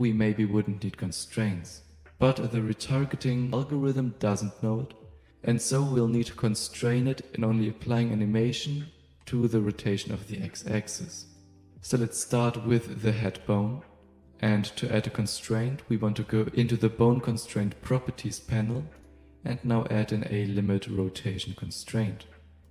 we maybe wouldn't need constraints. But the retargeting algorithm doesn't know it, and so we'll need to constrain it in only applying animation to the rotation of the x-axis. So let's start with the head bone, and to add a constraint we want to go into the bone constraint properties panel and now add an a limit rotation constraint.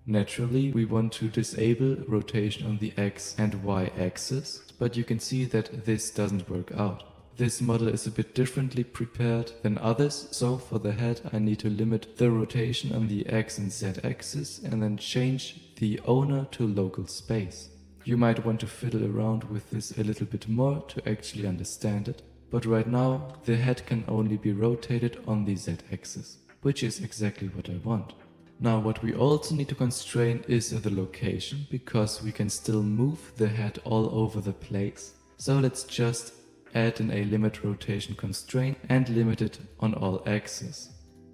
Naturally, we want to disable rotation on the x and y axis, but you can see that this doesn't work out. This model is a bit differently prepared than others, so for the head I need to limit the rotation on the x and z axis and then change the owner to local space. You might want to fiddle around with this a little bit more to actually understand it, but right now the head can only be rotated on the z axis, which is exactly what I want. Now what we also need to constrain is the location, because we can still move the head all over the place. So let's just add an a limit rotation constraint and limit it on all axes.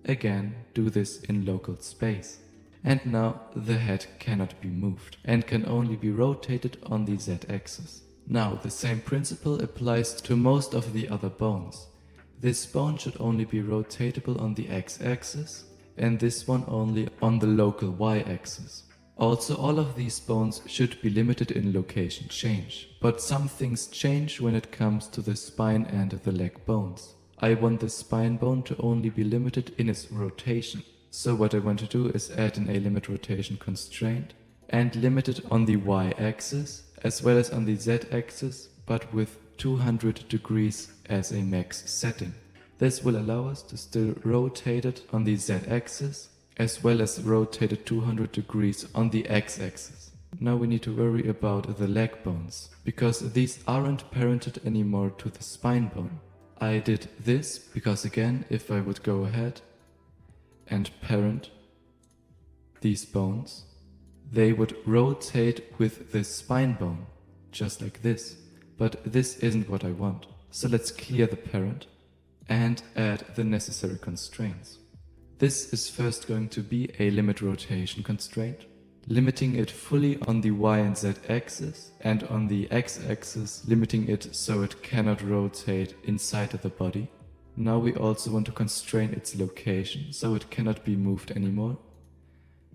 Again, do this in local space. And now the head cannot be moved and can only be rotated on the z-axis. Now the same principle applies to most of the other bones. This bone should only be rotatable on the x-axis and this one only on the local y-axis. Also, all of these bones should be limited in location change, but some things change when it comes to the spine and the leg bones. I want the spine bone to only be limited in its rotation. So what I want to do is add an a limit rotation constraint and limit it on the y-axis as well as on the z-axis, but with 200 degrees as a max setting. This will allow us to still rotate it on the z-axis as well as rotate it 200 degrees on the x-axis. Now we need to worry about the leg bones, because these aren't parented anymore to the spine bone. I did this because again, if I would go ahead and parent these bones, they would rotate with the spine bone, just like this. But this isn't what I want. So let's clear the parent and add the necessary constraints. This is first going to be a limit rotation constraint, limiting it fully on the y and z axis, and on the x axis limiting it so it cannot rotate inside of the body. Now we also want to constrain its location so it cannot be moved anymore.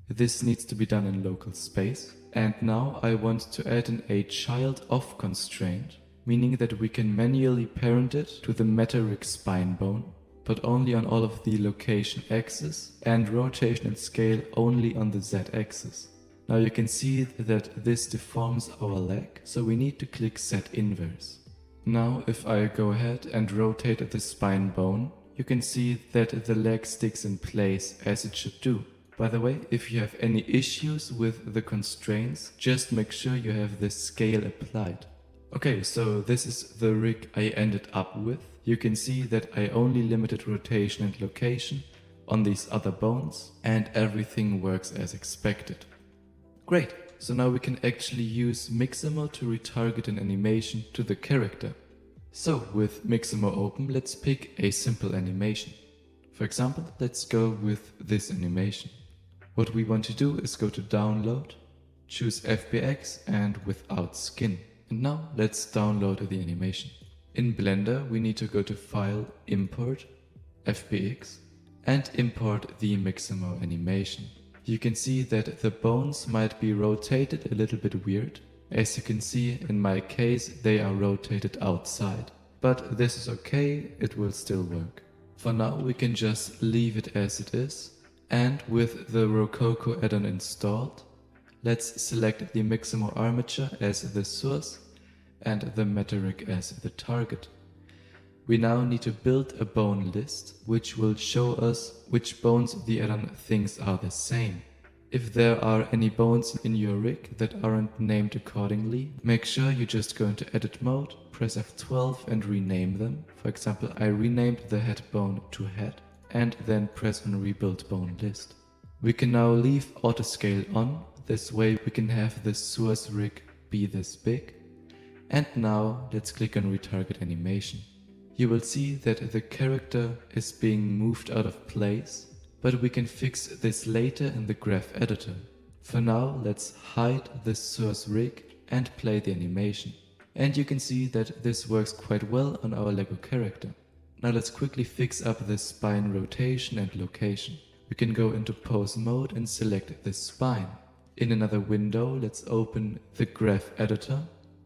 This needs to be done in local space. And now I want to add an a child of constraint, meaning that we can manually parent it to the metric spine bone, but only on all of the location axis, and rotation and scale only on the z-axis. Now you can see that this deforms our leg, so we need to click set inverse. Now if I go ahead and rotate the spine bone, you can see that the leg sticks in place as it should do. By the way, if you have any issues with the constraints, just make sure you have this scale applied. Okay, so this is the rig I ended up with. You can see that I only limited rotation and location on these other bones, and everything works as expected. Great, so now we can actually use Mixamo to retarget an animation to the character. So with Mixamo open, let's pick a simple animation. For example, let's go with this animation. What we want to do is go to download, choose FBX and without skin. And now let's download the animation. In Blender we need to go to File, Import, FBX and import the Mixamo animation. You can see that the bones might be rotated a little bit weird. As you can see, in my case they are rotated outside. But this is okay, it will still work. For now we can just leave it as it is. And with the Rococo add-on installed, let's select the Mixamo armature as the source and the metric as the target. We now need to build a bone list, which will show us which bones the add-on thinks are the same. If there are any bones in your rig that aren't named accordingly, make sure you just go into edit mode, press F12 and rename them. For example, I renamed the head bone to head, and then press on rebuild bone list. We can now leave autoscale on, this way we can have the source rig be this big. And now let's click on retarget animation. You will see that the character is being moved out of place, but we can fix this later in the graph editor. For now let's hide the source rig and play the animation. And you can see that this works quite well on our Lego character. Now let's quickly fix up the spine rotation and location. We can go into pose mode and select this spine. In another window, let's open the graph editor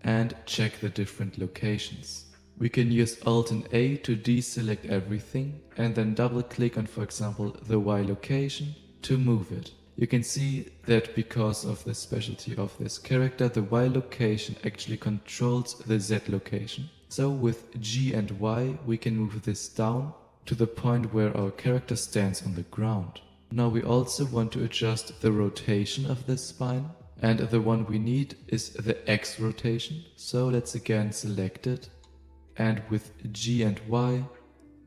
and check the different locations. We can use Alt and A to deselect everything and then double click on, for example, the Y location to move it. You can see that because of the specialty of this character, the Y location actually controls the Z location. So with G and Y, we can move this down to the point where our character stands on the ground. Now we also want to adjust the rotation of this spine, and the one we need is the X rotation. So let's again select it, and with G and Y,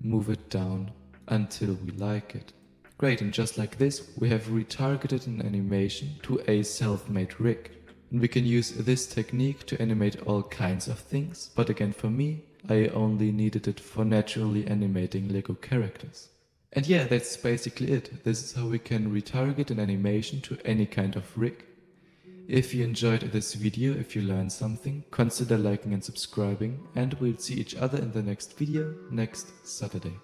move it down until we like it. Great, and just like this, we have retargeted an animation to a self-made rig. And we can use this technique to animate all kinds of things, but again for me, I only needed it for naturally animating Lego characters. And yeah, that's basically it. This is how we can retarget an animation to any kind of rig. If you enjoyed this video, if you learned something, consider liking and subscribing, and we'll see each other in the next video next Saturday.